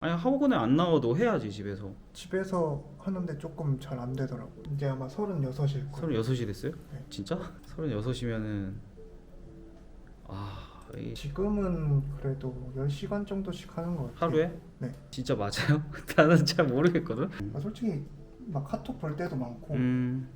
아니 학원에 안 나와도 해야지 집에서. 집에서 하는데 조금 잘 안 되더라고. 이제 아마 36일 거예요. 36이 됐어요? 네. 진짜? 36이면은 이 지금은 그래도 10시간 정도씩 하는 것 같아요. 하루에? 네. 진짜 맞아요? 나는 잘 모르겠거든. 솔직히 막 카톡 볼 때도 많고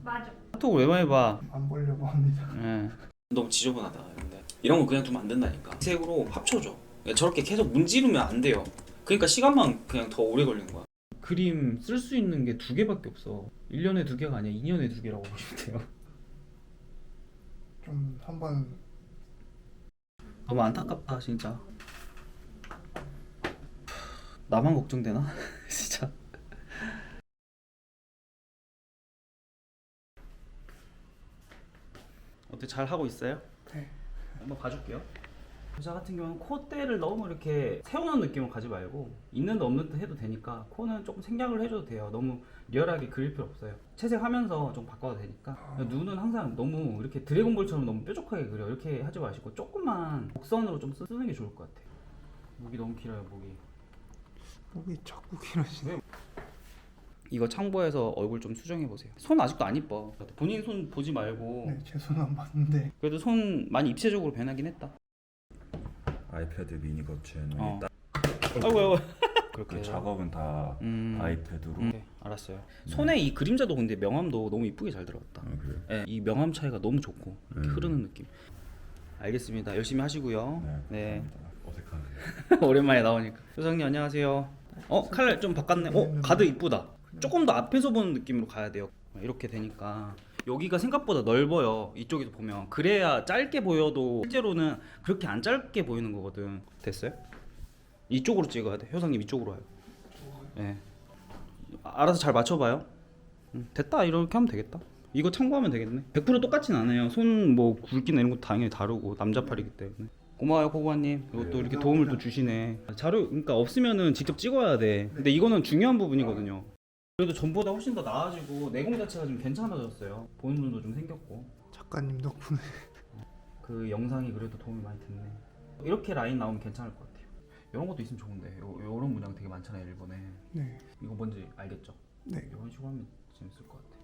맞아. 카톡을 왜 많이 봐? 안 보려고 합니다. 예. 너무 지저분하다. 근데 이런 거 그냥 두면 안 된다니까. 색으로 합쳐줘. 그러니까 저렇게 계속 문지르면 안 돼요. 그러니까 시간만 그냥 더 오래 걸리는 거야. 그림 쓸 수 있는 게 2개밖에 없어. 1년에 2개가 아니야. 2년에 2개라고 보시면 돼요. 좀 한번 너무 안타깝다 진짜. 나만 걱정되나? 진짜. 어때, 잘 하고 있어요? 네. 한번 봐줄게요. 여자 같은 경우는 콧대를 너무 이렇게 세우는 느낌을 가지 말고 있는 듯 없는 듯 해도 되니까 코는 조금 생략을 해줘도 돼요. 너무 리얼하게 그릴 필요 없어요. 채색하면서 좀 바꿔도 되니까. 눈은 항상 너무 이렇게 드래곤볼처럼 너무 뾰족하게 그려. 이렇게 하지 마시고 조금만 곡선으로 좀 쓰는 게 좋을 것 같아요. 목이 너무 길어요. 목이 자꾸 길어지네. 이거 참고해서 얼굴 좀 수정해 보세요. 손 아직도 안 이뻐. 본인 손 보지 말고. 네, 제 손 안 봤는데 그래도 손 많이 입체적으로 변하긴 했다. 아이패드 미니 거치에는 어. 딱 아이고. 그 그렇게 작업은 다 아이패드로. 네, 알았어요. 손에 이 그림자도 근데 명암도 너무 이쁘게 잘 들어갔다. 그래요? 네, 이 명암 차이가 너무 좋고 이렇게 흐르는 느낌. 알겠습니다. 열심히 하시고요. 네. 어색하네요. 오랜만에 나오니까. 소장님 안녕하세요. 칼 좀 바꿨네. 가드 이쁘다. 조금 더 앞에서 보는 느낌으로 가야 돼요. 이렇게 되니까 여기가 생각보다 넓어요. 이쪽에서 보면 그래야 짧게 보여도 실제로는 그렇게 안 짧게 보이는 거거든. 됐어요? 이쪽으로 찍어야 돼. 효상님 이쪽으로 와요. 네. 알아서 잘 맞춰봐요. 됐다. 이렇게 하면 되겠다. 이거 참고하면 되겠네. 100% 똑같진 않아요. 손 뭐 굵기나 이런 것도 당연히 다르고 남자팔이기 때문에. 고마워요 코고아님. 이것도 이렇게 도움을 또 주시네. 자료 그러니까 없으면은 직접 찍어야 돼. 근데 이거는 중요한 부분이거든요. 그래도 전보다 훨씬 더 나아지고 내공 자체가 좀 괜찮아졌어요. 보는 눈도 좀 생겼고. 작가님 덕분에 그 영상이 그래도 도움이 많이 됐네. 이렇게 라인 나오면 괜찮을 것 같아요. 이런 것도 있으면 좋은데 이런 문양 되게 많잖아요 일본에. 네. 이거 뭔지 알겠죠? 네. 이런 식으로 하면 재밌을 것 같아요.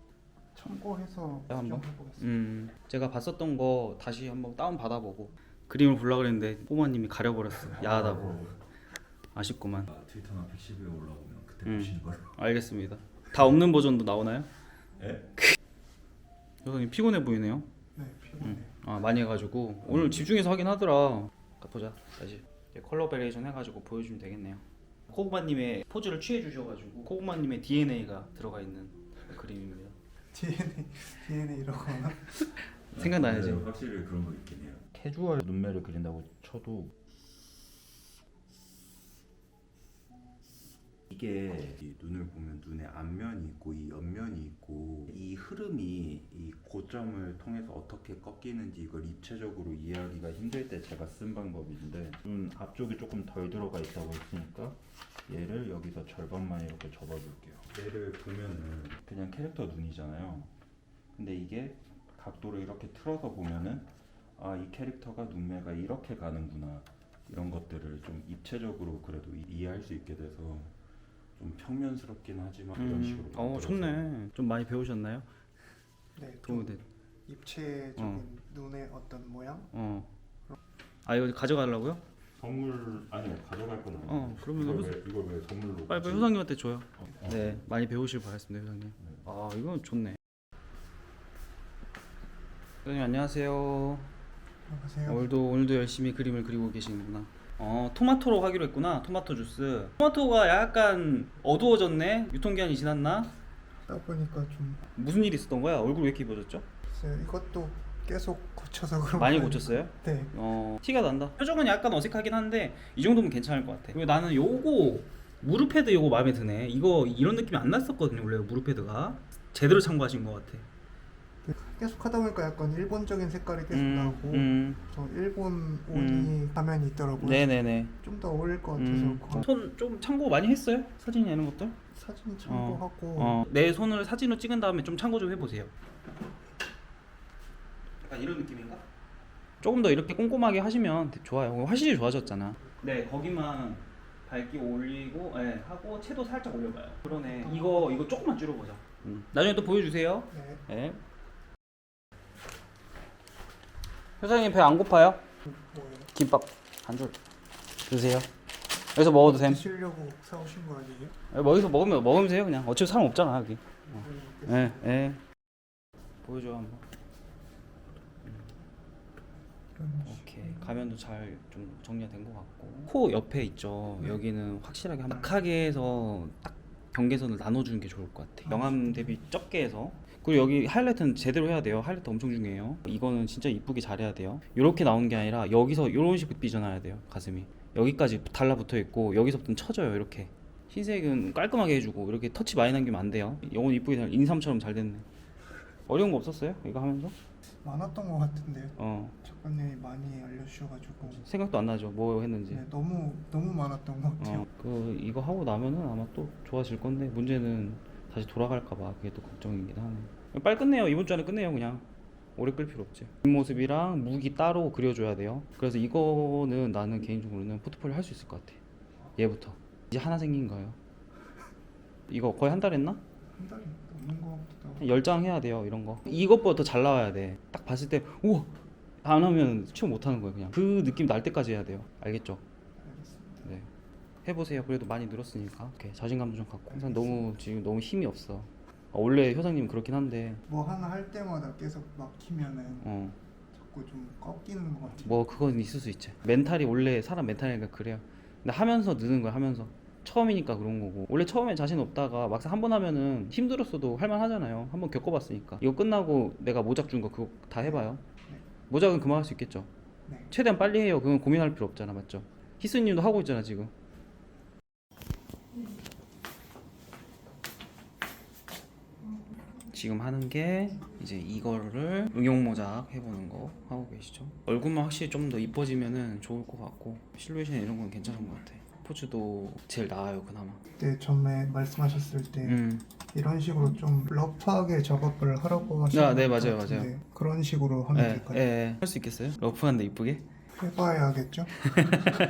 참고해서 한번? 좀 해보겠습니다. 제가 봤었던 거 다시 한번 다운 받아보고 그림을 보려고 그랬는데 포마님이 가려버렸어. 야하다고. 아쉽구만. 트위터나 픽시브에 올라오면 그때 보시는 걸로. 알겠습니다. 다 없는 버전도 나오나요? 예? 여성님 피곤해 보이네요. 네, 피곤해요. 많이 해가지고 오늘 집중해서 하긴 하더라. 보자 다시 컬러 베레이션 해가지고 보여주면 되겠네요. 코그마님의 포즈를 취해 주셔가지고 코그마님의 DNA가 들어가 있는 그림입니다. DNA라고 하나? 생각나야지. 확실히 그런 거 있긴 해요. 캐주얼 눈매를 그린다고 쳐도 이게 이 눈을 보면 눈의 앞면이 있고 이 옆면이 있고 이 흐름이 이 고점을 통해서 어떻게 꺾이는지 이걸 입체적으로 이해하기가 힘들 때 제가 쓴 방법인데 눈 앞쪽이 조금 덜 들어가 있다고 했으니까 얘를 여기서 절반만 이렇게 접어줄게요. 얘를 보면은 그냥 캐릭터 눈이잖아요. 근데 이게 각도를 이렇게 틀어서 보면은 이 캐릭터가 눈매가 이렇게 가는구나 이런 것들을 좀 입체적으로 그래도 이해할 수 있게 돼서 좀 평면스럽긴 하지만 이런 식으로 만들어서. 좋네. 좀 많이 배우셨나요? 네, 도움이 좀 됐. 입체적인 눈의 어떤 모양? 이거 가져가려고요? 선물 아니요 가져갈 건 아니에요. 그러면 이걸 왜 선물로 빨리 굳이- 효상님한테 줘요. 네, 많이 배우실 바랐습니다, 효상님. 이건 좋네. 효상님 안녕하세요. 안녕하세요. 오늘도 열심히 그림을 그리고 계시는구나. 토마토로 하기로 했구나. 토마토 주스. 토마토가 약간 어두워졌네. 유통기한이 지났나? 하다 보니까 좀 무슨 일이 있었던 거야? 얼굴 왜 이렇게 입어졌죠? 글쎄요, 이것도 계속 고쳐서 그런 많이 거 고쳤어요? 네. 티가 난다. 표정은 약간 어색하긴 한데 이 정도면 괜찮을 것 같아. 그리고 나는 요거 무릎 패드 요거 마음에 드네. 이거 이런 느낌이 안 났었거든요. 원래 무릎 패드가 제대로 참고하신 것 같아. 계속 하다 보니까 약간 일본적인 색깔이 계속 나고 저 일본 옷이 가면이 있더라고요. 네네네. 좀 더 어울릴 것 같아서 그거 손 좀 참고 많이 했어요? 사진이나 이런 것들? 사진 참고하고 내 손을 사진으로 찍은 다음에 좀 참고 좀 해보세요. 약간 이런 느낌인가? 조금 더 이렇게 꼼꼼하게 하시면 좋아요. 화질이 좋아졌잖아. 네, 거기만 밝기 올리고 하고 채도 살짝 올려봐요. 그러네. 이거 조금만 줄여보자. 나중에 또 보여주세요. 네. 네. 회장님 배 안 고파요? 뭐예요? 김밥 한 줄 드세요. 여기서 먹어도 됨. 드시려고 사오신 거 아니에요? 여기서 먹으면 돼요 그냥. 어차피 사람 없잖아 여기. 네. 예. 보여줘 한번. 오케이. 가면도 잘 좀 정리가 된 것 같고. 코 옆에 있죠. 네. 여기는 확실하게 약하게 해서 딱 경계선을 나눠주는 게 좋을 것 같아. 영암 대비 적게 해서. 그리고 여기 하이라이트는 제대로 해야 돼요. 하이라이트 엄청 중요해요. 이거는 진짜 이쁘게 잘해야 돼요. 이렇게 나오는 게 아니라 여기서 이런 식으로 삐져나야 돼요. 가슴이 여기까지 달라붙어 있고 여기서부터는 쳐져요. 이렇게 흰색은 깔끔하게 해주고 이렇게 터치 많이 남기면 안 돼요. 이건 이쁘게 잘 인삼처럼 잘 됐네. 어려운 거 없었어요? 이거 하면서? 많았던 것 같은데요. 작가님이 많이 알려주셔가지고 생각도 안 나죠. 뭐 했는지. 네, 너무 많았던 것 같아요. 이거 하고 나면은 아마 또 좋아질 건데 문제는 다시 돌아갈까봐 그게 또 걱정이긴 하네. 빨리 끝내요. 이번 주 안에 끝내요. 그냥 오래 끌 필요 없지. 뒷모습이랑 무기 따로 그려줘야 돼요. 그래서 이거는 나는 개인적으로는 포트폴리오 할 수 있을 것 같아. 얘부터 이제 하나 생긴 거예요. 이거 거의 한 달 했나? 한 달이 넘는 것 같기도 하고. 10장 해야 돼요. 이런 거 이것보다 더 잘 나와야 돼. 딱 봤을 때 우와 안 하면 취업 못 하는 거예요. 그냥 그 느낌 날 때까지 해야 돼요. 알겠죠? 알겠습니다. 네. 해보세요. 그래도 많이 늘었으니까. 오케이. 자신감도 좀 갖고. 항상 지금 너무 힘이 없어. 원래 효상님 그렇긴 한데 뭐 하나 할 때마다 계속 막히면은 자꾸 좀 꺾이는 것 같아요. 뭐 그건 있을 수 있지. 멘탈이 원래 사람 멘탈이니까 그래요. 근데 하면서 느는 거야. 하면서 처음이니까 그런 거고. 원래 처음에 자신 없다가 막상 한 번 하면은 힘들었어도 할만 하잖아요. 한번 겪어봤으니까. 이거 끝나고 내가 모작 준 거 그거 다 해봐요. 네. 모작은 그만 할 수 있겠죠. 네. 최대한 빨리 해요. 그건 고민할 필요 없잖아. 맞죠? 희스님도 하고 있잖아 지금. 지금 하는 게 이제 이거를 응용 모작 해보는 거 하고 계시죠. 얼굴만 확실히 좀 더 이뻐지면은 좋을 것 같고 실루엣이나 이런 건 괜찮은 것 같아. 포즈도 제일 나아요 그나마. 그때 전에 말씀하셨을 때 이런 식으로 좀 러프하게 작업을 하라고 하셨던 네, 것 맞아요, 같은데 맞아요. 그런 식으로 하면 될까요? 할 수 있겠어요? 러프한데 이쁘게? 해봐야겠죠?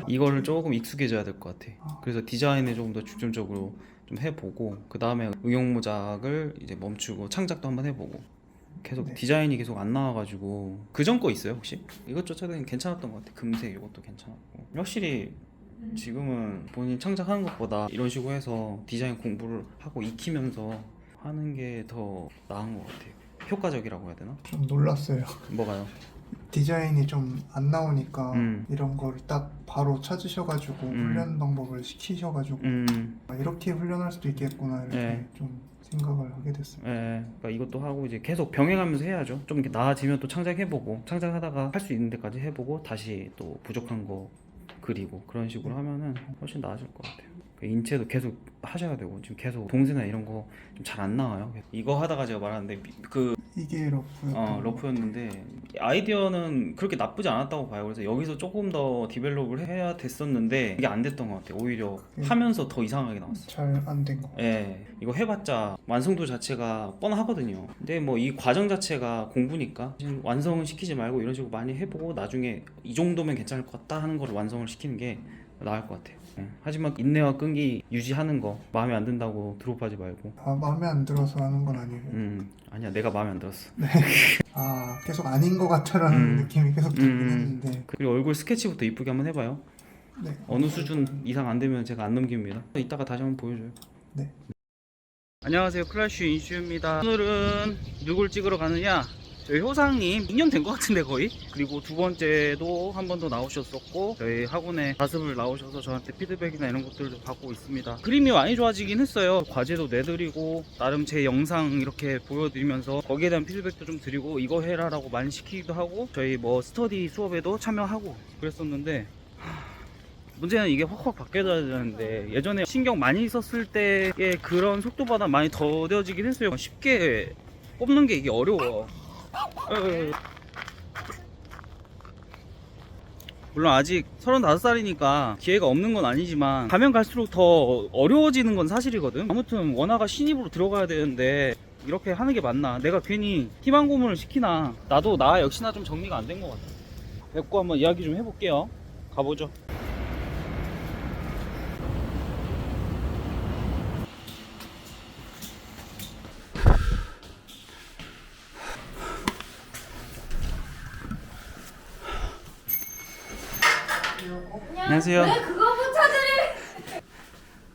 이거를 조금 익숙해져야 될 것 같아. 그래서 디자인에 조금 더 중점적으로 좀 해보고 그 다음에 응용 모작을 이제 멈추고 창작도 한번 해보고 계속 네. 디자인이 계속 안 나와가지고 그전 거 있어요 혹시? 이것저것 괜찮았던 것 같아. 금색 이것도 괜찮았고 확실히 지금은 본인 창작하는 것보다 이런 식으로 해서 디자인 공부를 하고 익히면서 하는 게 더 나은 것 같아요. 효과적이라고 해야 되나? 좀 놀랐어요. 뭐가요? 디자인이 좀 안 나오니까 음. 이런 걸 딱 바로 찾으셔가지고 훈련 방법을 시키셔가지고 이렇게 훈련할 수도 있겠구나 이렇게 네. 좀 생각을 하게 됐습니다. 그러니까 이것도 하고 이제 계속 병행하면서 해야죠. 좀 이렇게 나아지면 또 창작해보고 창작하다가 할 수 있는 데까지 해보고 다시 또 부족한 거 그리고 그런 식으로 하면은 훨씬 나아질 것 같아요. 인체도 계속 하셔야 되고 지금 계속 동세나 이런 거 좀 잘 안 나와요. 이거 하다가 제가 말하는데 이게 러프였던 러프였는데 아이디어는 그렇게 나쁘지 않았다고 봐요. 그래서 여기서 조금 더 디벨롭을 해야 됐었는데 이게 안 됐던 것 같아요. 오히려 하면서 더 이상하게 나왔어요. 잘 안 된 거. 예, 이거 해봤자 완성도 자체가 뻔하거든요. 근데 뭐 이 과정 자체가 공부니까 완성은 시키지 말고 이런 식으로 많이 해보고 나중에 이 정도면 괜찮을 것 같다 하는 걸 완성을 시키는 게 나을 것 같아요. 하지만 인내와 끈기 유지하는 거 마음에 안 든다고 드롭하지 말고. 마음에 안 들어서 하는 건 아니에요. 아니야 내가 마음에 안 들었어. 계속 아닌 것 같다라는 느낌이 계속 들긴 했는데. 그리고 얼굴 스케치부터 이쁘게 한번 해봐요. 네. 어느 수준 이상 안 되면 제가 안 넘깁니다. 이따가 다시 한번 보여줘요. 네. 안녕하세요, 클래쉬 인슈입니다. 오늘은 누굴 찍으러 가느냐? 저희 효상님 2년 된 것 같은데 거의. 그리고 두 번째도 한 번 더 나오셨었고 저희 학원에 자습을 나오셔서 저한테 피드백이나 이런 것들도 받고 있습니다. 그림이 많이 좋아지긴 했어요. 과제도 내드리고 나름 제 영상 이렇게 보여드리면서 거기에 대한 피드백도 좀 드리고 이거 해라 라고 많이 시키기도 하고 저희 뭐 스터디 수업에도 참여하고 그랬었는데 문제는 이게 확확 바뀌어야 되는데 예전에 신경 많이 썼을 때의 그런 속도보다 많이 더뎌지긴 했어요. 쉽게 뽑는 게 이게 어려워. 물론 아직 35살이니까 기회가 없는 건 아니지만 가면 갈수록 더 어려워지는 건 사실이거든. 아무튼 원화가 신입으로 들어가야 되는데 이렇게 하는 게 맞나? 내가 괜히 희망 고문을 시키나? 나도 나 역시나 좀 정리가 안 된 것 같아. 뵙고 한번 이야기 좀 해볼게요. 가보죠. 안녕하세요. 왜 그거 못 찾으래?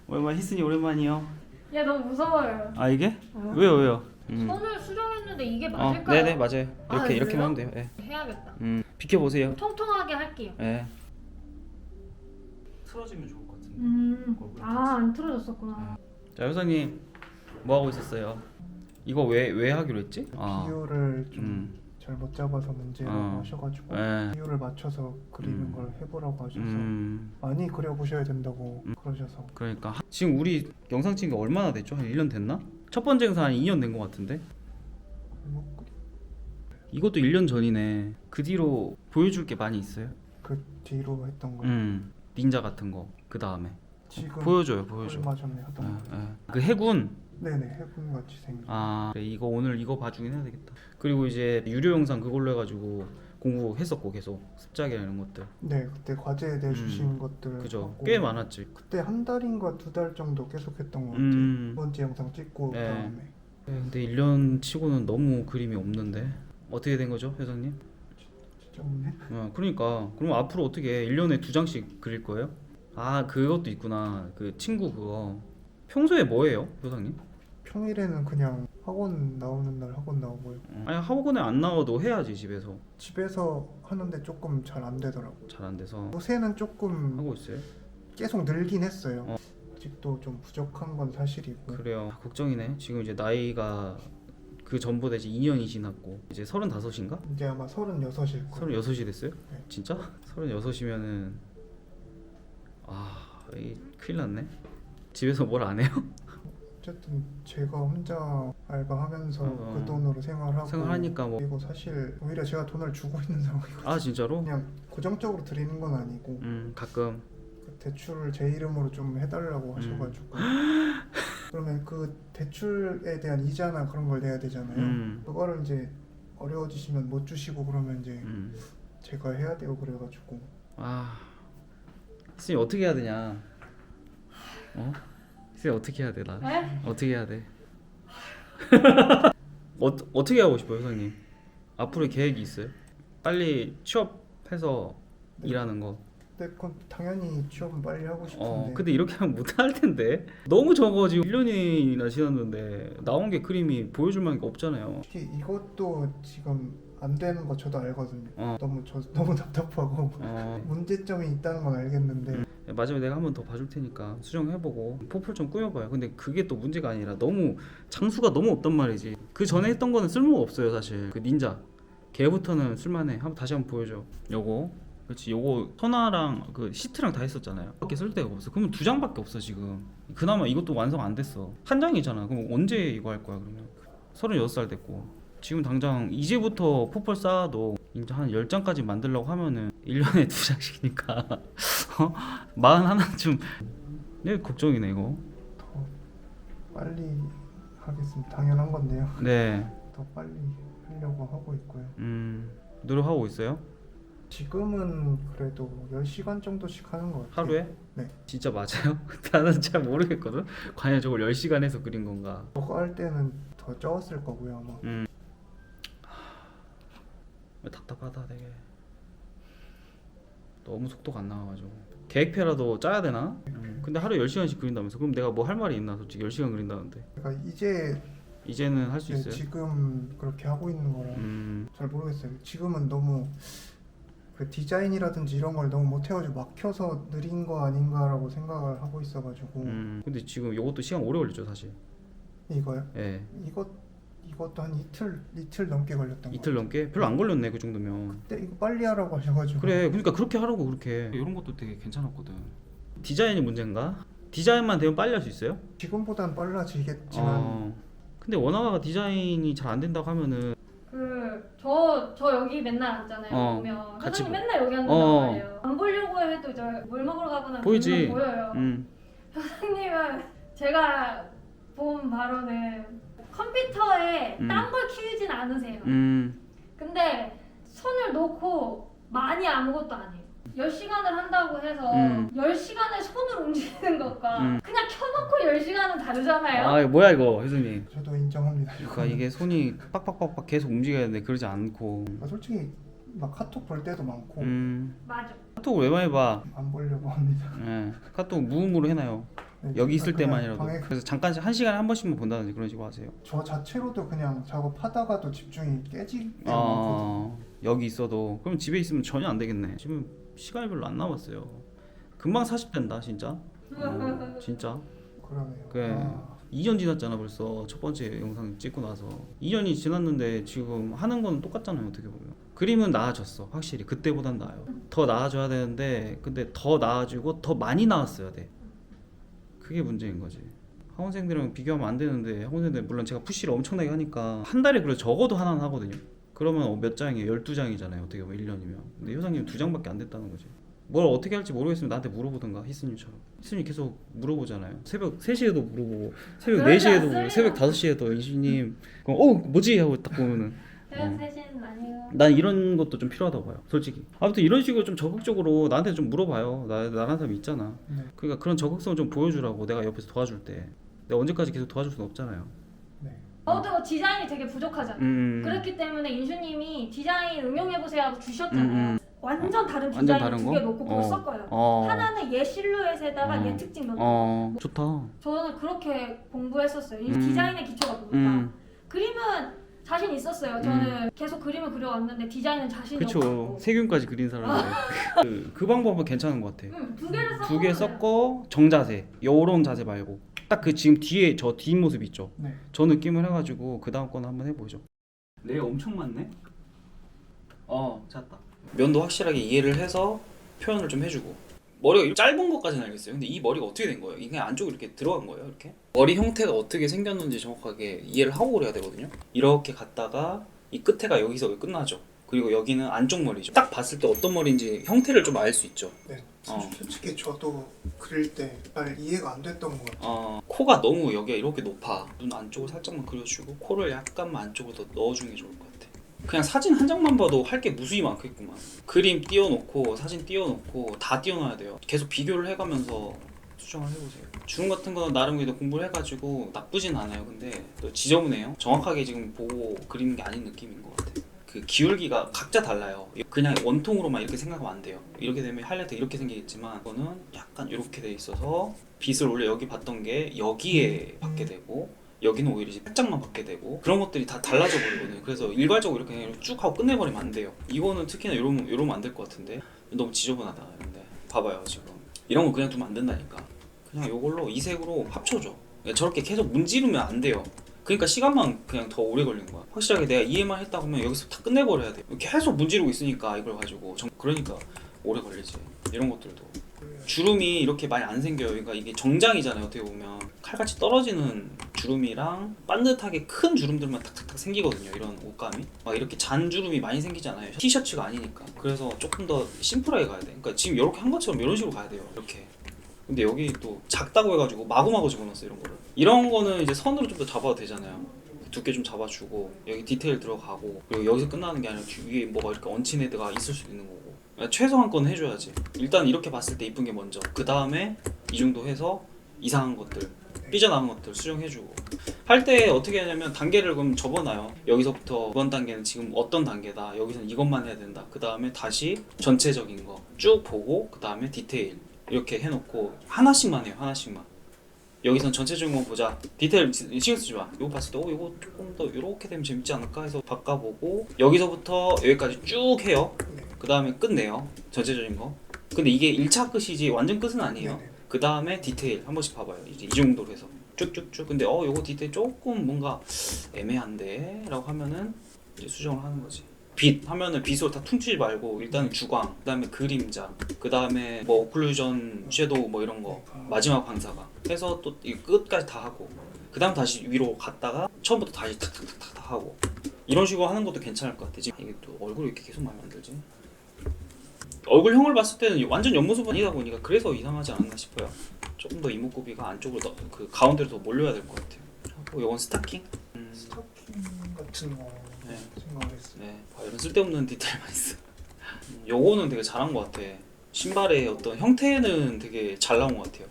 오랜만 희순이 오랜만이요. 야 너무 무서워요. 아 이게? 왜요? 손을 수정했는데 이게 어, 맞을까요? 네네 맞아요. 이렇게 아, 이렇게 그래요? 하면 돼요. 예. 해야겠다. 비켜 보세요. 통통하게 할게요. 예. 틀어지면 좋을 것 같은데. 아 안 틀어졌었구나. 자 효사님 뭐 하고 있었어요? 이거 왜 하기로 했지? 비율을 좀 잘 못 잡아서 문제라고 하셔가지고 예. 비율을 맞춰서 그리는 걸 해보라고 하셔서 음. 많이 그려보셔야 된다고 그러셔서 그러니까 지금 우리 영상 찍은 게 얼마나 됐죠? 한 1년 됐나? 첫 번째 영상 한 2년 된 것 같은데. 뭐 이것도 1년 전이네. 그 뒤로 보여줄 게 많이 있어요? 그 뒤로 했던 거 닌자 같은 거. 그 다음에 지금 보여줘. 얼마 전에 하던 거 그 해군. 네네 해군같이 생긴 아 그래, 이거 오늘 이거 봐주긴 해야 되겠다. 그리고 이제 유료 영상 그걸로 해가지고 공부했었고 계속 습작이나 이런 것들. 네 그때 과제 내주신 것들 그죠. 봤고 꽤 많았지. 그때 한 달인가 2달 정도 계속 했던 것 같아요 두 번째 영상 찍고 네. 그다음에 근데 1년 치고는 너무 그림이 없는데 어떻게 된 거죠, 회장님? 진짜 없네 그러니까 그럼 앞으로 어떻게 해? 1년에 2장씩 그릴 거예요? 아 그것도 있구나. 그 친구 그거. 평소에 뭐 해요, 회장님? 평일에는 그냥 학원 나오는 날 학원 나오고요 아니 학원에 안 나와도 해야지 집에서. 집에서 하는데 조금 잘 안 되더라고요 잘 안 돼서 요새는 조금 하고 있어요. 계속 늘긴 했어요 아직도 좀 부족한 건 사실이고 그래요. 걱정이네. 지금 이제 나이가 그 전보다 이제 2년이 지났고 이제 35인가? 이제 아마 36일 거예요 36이 됐어요? 네. 진짜? 36이면은 큰일 났네. 집에서 뭘 안 해요? 어쨌든 제가 혼자 알바하면서 그 돈으로 생활하고 생활하니까 뭐. 그리고 사실 오히려 제가 돈을 주고 있는 상황이거든요 아 진짜로? 그냥 고정적으로 드리는 건 아니고 가끔. 대출을 제 이름으로 좀 해달라고 하셔가지고 그러면 그 대출에 대한 이자나 그런 걸 내야 되잖아요 그거를 이제 어려워지시면 못 주시고 그러면 이제 제가 해야 되고 그래가지고 선생님 어떻게 해야 되냐? 선생님 어떻게 해야 돼 나? 네? 어떻게 해야 돼? 어떻게 하고 싶어요, 선생님? 앞으로 계획이 있어요? 빨리 취업해서 일하는 거. 근데 그건 당연히 취업은 빨리 하고 싶은데 근데 이렇게 하면 못할 텐데. 너무 적어. 지금 1년이나 지났는데 나온 게 그림이 보여줄 만한 게 없잖아요. 특히 이것도 지금 안 되는 거 저도 알거든요 너무 답답하고 문제점이 있다는 건 알겠는데 마지막에 내가 한 번 더 봐줄 테니까 수정해보고 포폴 좀 꾸며봐요. 근데 그게 또 문제가 아니라 너무 장수가 너무 없단 말이지. 그 전에 했던 거는 쓸모가 없어요 사실. 그 닌자 걔부터는 쓸만해. 다시 한번 보여줘. 요거 그렇지. 요거 선화랑 그 시트랑 다 했었잖아요. 밖에 쓸 데가 없어. 그러면 2장밖에 없어 지금. 그나마 이것도 완성 안 됐어. 한 장이잖아. 그럼 언제 이거 할 거야 그러면? 36살 됐고 지금 당장 이제부터 포폴 쌓아도 이제 한 10장까지 만들려고 하면은 1년에 2장씩이니까 41쯤. 네 걱정이네 이거. 더 빨리 하겠습니다 당연한 건데요 네. 더 빨리 하려고 하고 있고요 노력하고 있어요? 지금은 그래도 10시간 정도씩 하는 것 같아요 하루에? 네. 진짜 맞아요? 나는 잘 모르겠거든. 과연 저걸 10시간 해서 그린 건가? 저거 할 때는 더 적었을 거고요 아마 답답하다 되게. 너무 속도가 안 나와가지고 계획표라도 짜야 되나? 근데 하루에 10시간씩 그린다면서. 그럼 내가 뭐 할 말이 있나 솔직히 10시간 그린다는데. 그러니까 이제는 할 수 네, 있어요? 지금 그렇게 하고 있는 거라 잘 모르겠어요 지금은 너무 그 디자인이라든지 이런 걸 너무 못해가지고 막혀서 느린 거 아닌가라고 생각을 하고 있어가지고 근데 지금 이것도 시간 오래 걸렸죠 사실. 이거요? 예. 이것도 한 이틀 넘게 걸렸던 거 이틀 넘게? 별로 안 걸렸네 그 정도면. 근데 이거 빨리 하라고 하셔가지고 그래 그러니까 그렇게 하라고. 그렇게 이런 것도 되게 괜찮았거든. 디자인이 문제인가? 디자인만 되면 빨리 할 수 있어요? 지금보단 빨라지겠지만 근데 원화가 디자인이 잘 안 된다고 하면은 저 여기 맨날 앉잖아요. 보면 같이 회장님 맨날 여기 앉는단 말이에요. 안 보려고 해도 저 물 먹으러 가거나 보이지? 보여요. 회장님은 제가 본 바로는 컴퓨터에 딴 걸 키우진 않으세요. 근데 손을 놓고 많이 아무것도 안 해요. 10시간을 한다고 해서 10시간을 손을 움직이는 것과 그냥 켜놓고 10시간은 다르잖아요. 뭐야 이거 혜수님. 저도 인정합니다 그러니까 이게 손이 빡빡빡빡 계속 움직여야 되는데 그러지 않고. 솔직히 막 카톡 볼 때도 많고 맞아. 카톡을 왜 많이 봐? 안 보려고 합니다. 예, 카톡 무음으로 해놔요. 네, 여기 있을 그냥 때만이라도. 방에 그래서 잠깐 한 시간에 한 번씩만 본다든지 그런 식으로 하세요. 저 자체로도 그냥 작업하다가도 집중이 깨질 때가 많거든요. 여기 있어도 그럼 집에 있으면 전혀 안 되겠네. 지금 시간이 별로 안 남았어요. 금방 40 된다 진짜. 진짜. 그러네요. 그래. 2년 지났잖아 벌써. 첫 번째 영상 찍고 나서 2년이 지났는데 지금 하는 건 똑같잖아요 어떻게 보면. 그림은 나아졌어 확실히. 그때보단 나아요. 더 나아져야 되는데 근데 더 나아지고 더 많이 나았어야 돼. 그게 문제인 거지. 학원생들이랑 비교하면 안 되는데 학원생들 물론 제가 푸시를 엄청나게 하니까 한 달에 그래도 적어도 하나는 하거든요. 그러면 몇 장이에요? 12장이잖아요 어떻게 보면 1년이면. 근데 효상님 2장밖에 안 됐다는 거지. 뭘 어떻게 할지 모르겠으면 나한테 물어보든가. 희스님처럼. 희스님 계속 물어보잖아요. 새벽 3시에도 물어보고 새벽 그러지 4시에도 물어보고 않습니다. 새벽 5시에도 이수님 그럼 뭐지? 하고 딱 보면은 새벽 3시는 아니에요. 난 이런 것도 좀 필요하다고 봐요 솔직히. 아무튼 이런 식으로 좀 적극적으로 나한테 좀 물어봐요. 나라는 사람이 있잖아. 네. 그러니까 그런 적극성을 좀 보여주라고. 내가 옆에서 도와줄 때 내가 언제까지 계속 도와줄 수는 없잖아요. 네. 저도 디자인이 되게 부족하잖아. 그렇기 때문에 인수님이 디자인 응용해보세요 하고 주셨잖아요. 완전 다른 완전 디자인을 다른 2개 거? 놓고 그걸 섞어요. 어. 하나는 얘 실루엣에다가 얘 특징 넣고. 좋다. 저는 그렇게 공부했었어요. 이 음. 디자인의 기초가 뭡니까? 그림은 자신 있었어요. 저는 계속 그림을 그려왔는데 디자인은 자신이 그쵸. 없고. 세균까지 그린 사람인데 그 방법은 괜찮은 것 같아. 두 개를 섞어. 두 개 섞어 정자세 요런 자세 말고 딱 그 지금 뒤에 저 뒷모습 있죠. 네. 저 느낌을 해가지고 그 다음 거는 한번 해보죠. 네 엄청 많네. 찾았다. 면도 확실하게 이해를 해서 표현을 좀 해주고. 머리가 이렇게 짧은 것까지는 알겠어요. 근데 이 머리가 어떻게 된 거예요? 이게 그냥 안쪽으로 이렇게 들어간 거예요? 이렇게? 머리 형태가 어떻게 생겼는지 정확하게 이해를 하고 그래야 되거든요. 이렇게 갔다가 이 끝에가 여기서 끝나죠. 그리고 여기는 안쪽 머리죠. 딱 봤을 때 어떤 머리인지 형태를 좀 알 수 있죠. 네. 어. 솔직히 저도 그릴 때 잘 이해가 안 됐던 것 같아요. 코가 너무 여기가 이렇게 높아. 눈 안쪽을 살짝만 그려주고 코를 약간만 안쪽으로 더 넣어주는 게 좋을 것 같아. 그냥 사진 한 장만 봐도 할 게 무수히 많겠구만. 그림 띄워놓고 사진 띄워놓고 다 띄워놔야 돼요. 계속 비교를 해가면서 수정을 해보세요. 주름 같은 거는 나름 그래도 공부를 해가지고 나쁘진 않아요. 근데 또 지저분해요. 정확하게 지금 보고 그리는 게 아닌 느낌인 것 같아. 그 기울기가 각자 달라요. 그냥 원통으로만 이렇게 생각하면 안 돼요. 이렇게 되면 하이라이트 이렇게 생기겠지만 이거는 약간 이렇게 돼 있어서 빛을 원래 여기 봤던 게 여기에 받게 되고 여기는 오히려 이제 살짝만 받게 되고 그런 것들이 다 달라져 버리거든요. 그래서 일괄적으로 이렇게 그냥 쭉 하고 끝내버리면 안 돼요. 이거는 특히나 이러면 안 될 것 같은데 너무 지저분하다. 근데 봐봐요 지금 이런 거 그냥 두면 안 된다니까. 그냥 이걸로 이 색으로 합쳐줘. 그러니까 저렇게 계속 문지르면 안 돼요. 그러니까 시간만 그냥 더 오래 걸리는 거야. 확실하게 내가 이해만 했다 보면 여기서 다 끝내버려야 돼. 계속 문지르고 있으니까 이걸 가지고 그러니까 오래 걸리지. 이런 것들도 주름이 이렇게 많이 안 생겨요. 그러니까 이게 정장이잖아요. 어떻게 보면 칼같이 떨어지는 주름이랑 반듯하게 큰 주름들만 탁탁탁 생기거든요. 이런 옷감이 막 이렇게 잔 주름이 많이 생기잖아요. 티셔츠가 아니니까. 그래서 조금 더 심플하게 가야 돼. 그러니까 지금 이렇게 한 것처럼 이런 식으로 가야 돼요. 이렇게. 근데 여기 또 작다고 해가지고 마구마구 집어넣었어. 이런 거를. 이런 거는 이제 선으로 좀 더 잡아도 되잖아요. 두께 좀 잡아주고 여기 디테일 들어가고 그리고 여기서 끝나는 게 아니라 위에 뭐가 이렇게 얹힌 헤드가 있을 수도 있는 거고. 최소한 건 해줘야지. 일단 이렇게 봤을 때 이쁜 게 먼저. 그 다음에 이 정도 해서 이상한 것들, 삐져나온 것들 수정해주고. 할 때 어떻게 하냐면 단계를 그럼 접어놔요. 여기서부터 이번 단계는 지금 어떤 단계다. 여기서는 이것만 해야 된다. 그 다음에 다시 전체적인 거 쭉 보고 그 다음에 디테일 이렇게 해놓고 하나씩만 해요. 하나씩만. 여기선 전체적인 거 보자. 디테일 신경 쓰지 마. 이거 봤을 때 이거 조금 더 이렇게 되면 재밌지 않을까 해서 바꿔보고 여기서부터 여기까지 쭉 해요. 그 다음에 끝내요. 전체적인 거. 근데 이게 1차 끝이지 완전 끝은 아니에요. 그 다음에 디테일 한 번씩 봐봐요. 이제 이 정도로 해서 쭉쭉쭉. 근데 요거 디테일 조금 뭔가 애매한데 라고 하면은 이제 수정을 하는 거지. 빛 하면은 빛으로 다 퉁치지 말고 일단 주광, 그 다음에 그림자, 그 다음에 뭐 오클루전, 섀도우 뭐 이런 거 마지막 방사가 해서 또 이 끝까지 다 하고 그 다음 다시 위로 갔다가 처음부터 다시 탁탁탁탁 하고 이런 식으로 하는 것도 괜찮을 것 같아. 지금 이게 또 얼굴이 이렇게 계속 마음에 안 들지? 얼굴형을 봤을 때는 완전 옆모습은 아니다 보니까 그래서 이상하지 않았나 싶어요. 조금 더 이목구비가 안쪽으로 더, 그 가운데로 더 몰려야 될 것 같아요. 하고 이건 스타킹? 스타킹 같은 거 네. 생각을 했어요. 네, 이런 쓸데없는 디테일만 있어. 요거는 되게 잘한 것 같아. 신발의 어떤 형태는 되게 잘 나온 것 같아요.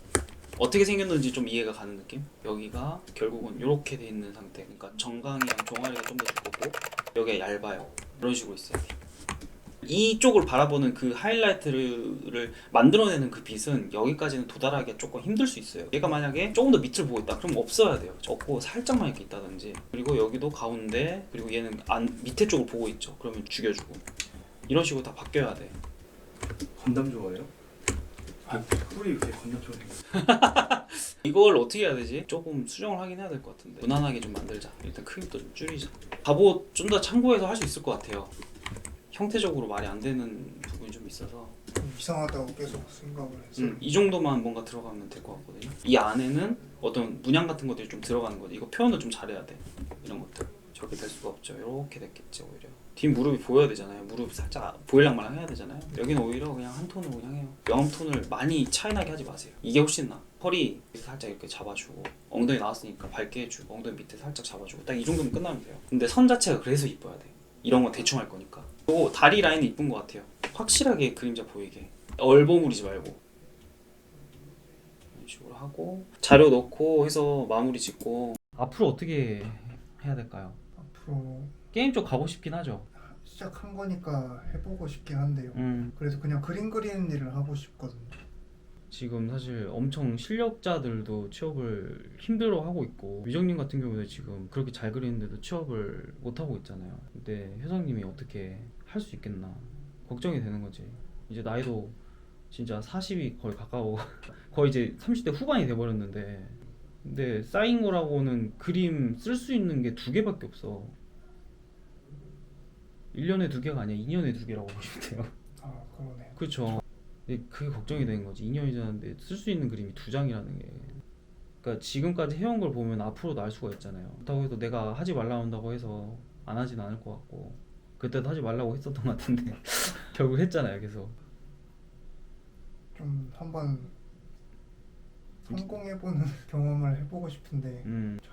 어떻게 생겼는지 좀 이해가 가는 느낌? 여기가 결국은 이렇게 돼 있는 상태. 그러니까 정강이랑 종아리가 좀 더 두껍고 여기가 얇아요. 이런 식으로 있어요. 이쪽을 바라보는 그 하이라이트를 만들어내는 그 빛은 여기까지는 도달하기가 조금 힘들 수 있어요. 얘가 만약에 조금 더 밑을 보고 있다 그럼 없어야 돼요. 없고 살짝만 이렇게 있다든지, 그리고 여기도 가운데, 그리고 얘는 밑에 쪽을 보고 있죠. 그러면 죽여주고 이런 식으로 다 바뀌어야 돼. 건담 좋아해요? 뿔이 이렇게 건담처럼 이걸 어떻게 해야 되지? 조금 수정을 하긴 해야 될 것 같은데 무난하게 좀 만들자. 일단 크기도 좀 줄이자. 갑옷 좀 더 참고해서 할 수 있을 것 같아요. 형태적으로 말이 안 되는 부분이 좀 있어서 좀 이상하다고 계속 생각을 해서 이 정도만 뭔가 들어가면 될 것 같거든요. 이 안에는 어떤 문양 같은 것들이 좀 들어가는 거지. 이거 표현을 좀 잘해야 돼. 이런 것들 저렇게 될 수가 없죠. 이렇게 됐겠지. 오히려 뒷 무릎이 보여야 되잖아요. 무릎 살짝 보일랑말랑 해야 되잖아요. 여기는 오히려 그냥 한 톤으로 그냥 해요. 명암톤을 많이 차이나게 하지 마세요. 이게 훨씬 나. 허리 살짝 이렇게 잡아주고, 엉덩이 나왔으니까 밝게 해주고, 엉덩이 밑에 살짝 잡아주고, 딱 이 정도면 끝나면 돼요. 근데 선 자체가 그래서 이뻐야 돼. 이런 건 대충 할 거니까. 그리고 다리 라인이 이쁜 것 같아요. 확실하게 그림자 보이게 얼버무리지 말고 이런 식으로 하고, 자료 넣고 해서 마무리 짓고. 앞으로 어떻게 해야 될까요? 앞으로 게임 쪽 가고 싶긴 하죠. 시작한 거니까 해보고 싶긴 한데요. 그래서 그냥 그림 그리는 일을 하고 싶거든요. 지금 사실 엄청 실력자들도 취업을 힘들어하고 있고, 미정님 같은 경우는 지금 그렇게 잘 그리는데도 취업을 못하고 있잖아요. 근데 효성님이 어떻게 할 수 있겠나 걱정이 되는 거지. 이제 나이도 진짜 40이 거의 가까워 거의 이제 30대 후반이 돼버렸는데, 근데 쌓인 거라고는 그림 쓸 수 있는 게 2개밖에 없어. 1년에 2개가 아니야. 2년에 2개라고 보시면 돼요. 아 그러네요. 그렇죠. 근데 그게 걱정이 되는 거지. 2년이 지났는데 쓸 수 있는 그림이 2장이라는 게. 그러니까 지금까지 해온 걸 보면 앞으로도 알 수가 있잖아요. 그렇다고 해서 내가 하지 말라 한다고 해서 안 하진 않을 것 같고, 그때도 하지 말라고 했었던 것 같은데 결국 했잖아요. 계속. 좀 한번 성공해보는 경험을 해보고 싶은데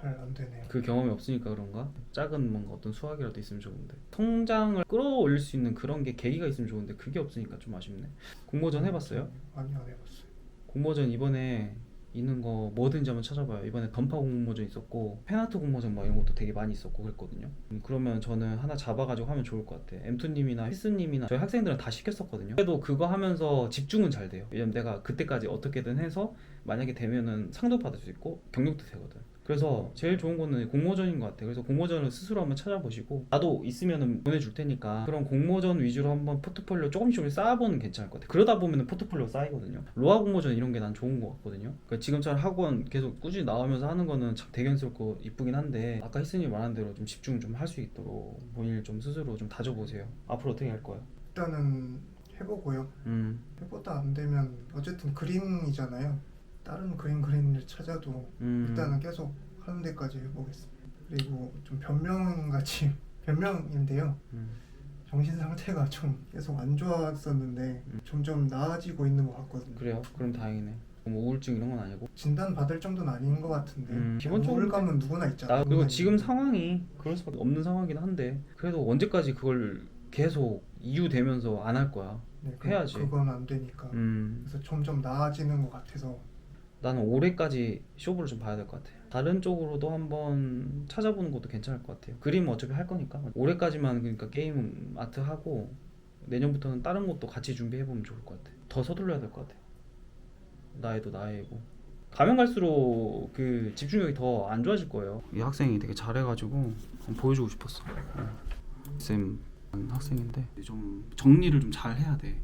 잘 안 되네요. 그 경험이 없으니까 그런가? 작은 뭔가 어떤 수확이라도 있으면 좋은데, 통장을 끌어올릴 수 있는 그런 게 계기가 있으면 좋은데 그게 없으니까 좀 아쉽네. 공모전 해봤어요? 아니요, 안 해봤어요. 공모전 이번에 있는 거 뭐든지 한번 찾아봐요. 이번에 던파 공모전 있었고, 팬아트 공모전 막 이런 것도 되게 많이 있었고 그랬거든요. 그러면 저는 하나 잡아가지고 하면 좋을 것 같아. M2님이나 히스님이나 저희 학생들은 다 시켰었거든요. 그래도 그거 하면서 집중은 잘 돼요. 왜냐면 내가 그때까지 어떻게든 해서 만약에 되면은 상도 받을 수 있고 경력도 되거든. 그래서 제일 좋은 거는 공모전인 것 같아요. 그래서 공모전을 스스로 한번 찾아보시고, 나도 있으면은 보내줄 테니까 그런 공모전 위주로 한번 포트폴리오 조금씩 쌓아보는 게 괜찮을 것 같아요. 그러다 보면은 포트폴리오 쌓이거든요. 로아 공모전 이런 게 난 좋은 것 같거든요. 그러니까 지금처럼 학원 계속 꾸준히 나오면서 하는 거는 참 대견스럽고 이쁘긴 한데, 아까 희승님 말한 대로 좀 집중 좀 할 수 있도록 본인을 좀 스스로 좀 다져보세요. 앞으로 어떻게 할 거예요? 일단은 해보고요. 해보다 안 되면 어쨌든 그림이잖아요. 다른 그림 그리는 일 찾아도 일단은 계속 하는 데까지 해보겠습니다. 그리고 좀 변명같이 변명인데요. 정신 상태가 좀 계속 안 좋았었는데 점점 나아지고 있는 것 같거든요. 그래요? 그럼 다행이네. 뭐 우울증 이런 건 아니고? 진단 받을 정도는 아닌 것 같은데 기본적으로 우울감은 누구나 있잖아요. 그리고 지금 상황이 그럴 수밖에 없는 상황이긴 한데, 그래도 언제까지 그걸 계속 이유 대면서 안 할 거야? 네, 해야지. 그건 안 되니까. 그래서 점점 나아지는 것 같아서. 나는 올해까지 쇼부를 좀 봐야 될 것 같아요. 다른 쪽으로도 한번 찾아보는 것도 괜찮을 것 같아요. 그림은 어차피 할 거니까 올해까지만, 그러니까 게임 아트 하고 내년부터는 다른 것도 같이 준비해보면 좋을 것 같아요. 더 서둘러야 될 것 같아요. 나이도 나이고 가면 갈수록 그 집중력이 더 안 좋아질 거예요. 이 학생이 되게 잘해가지고 보여주고 싶었어. 쌤 학생인데 좀 정리를 좀 잘 해야 돼.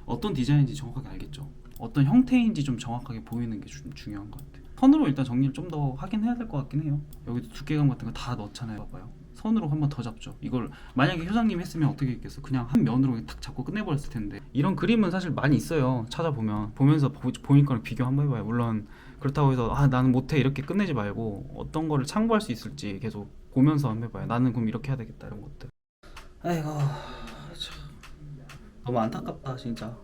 어떤 디자인인지 정확하게 알겠죠? 어떤 형태인지 좀 정확하게 보이는 게 좀 중요한 것 같아. 선으로 일단 정리를 좀 더 하긴 해야 될 것 같긴 해요. 여기도 두께감 같은 거 다 넣잖아요. 봐봐요. 선으로 한번 더 잡죠. 이걸 만약에 효장님 했으면 어떻게 했겠어? 그냥 한 면으로 탁 잡고 끝내버렸을 텐데. 이런 그림은 사실 많이 있어요. 찾아보면 보면서 보인 거랑 비교 한번 해봐요. 물론 그렇다고 해서 나는 못해 이렇게 끝내지 말고, 어떤 거를 참고할 수 있을지 계속 보면서 한번 해봐요. 나는 그럼 이렇게 해야 되겠다 이런 것들. 아이고 참 너무 안타깝다 진짜.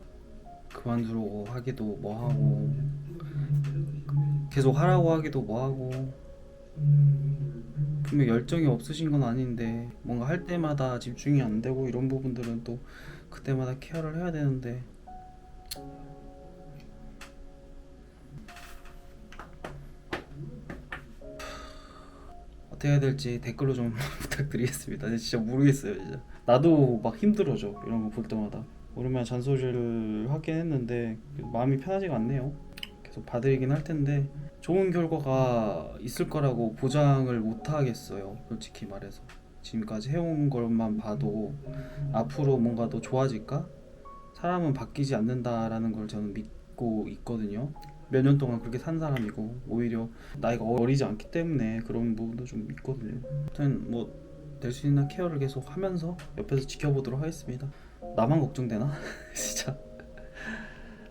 그만두려고 하기도 뭐하고, 계속 하라고 하기도 뭐하고. 분명 열정이 없으신 건 아닌데 뭔가 할 때마다 집중이 안 되고, 이런 부분들은 또 그때마다 케어를 해야 되는데. 어떻게 해야 될지 댓글로 좀 부탁드리겠습니다. 진짜 모르겠어요 진짜. 나도 막 힘들어져 이런 거 볼 때마다. 오랜만에 잔소리를 하긴 했는데 마음이 편하지가 않네요. 계속 봐드리긴 할 텐데 좋은 결과가 있을 거라고 보장을 못 하겠어요. 솔직히 말해서 지금까지 해온 것만 봐도 앞으로 뭔가 더 좋아질까? 사람은 바뀌지 않는다라는 걸 저는 믿고 있거든요. 몇 년 동안 그렇게 산 사람이고 오히려 나이가 어리지 않기 때문에 그런 부분도 좀 있거든요. 아무튼 뭐 될 수 있는 케어를 계속 하면서 옆에서 지켜보도록 하겠습니다. 나만 걱정되나? 진짜.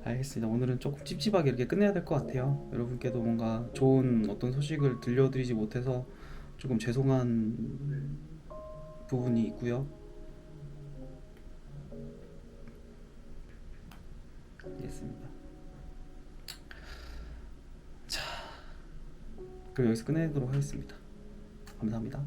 알겠습니다. 오늘은 조금 찝찝하게 이렇게 끝내야 될 것 같아요. 여러분께도 뭔가 좋은 어떤 소식을 들려드리지 못해서 조금 죄송한 부분이 있고요. 알겠습니다. 자, 그럼 여기서 끝내도록 하겠습니다. 감사합니다.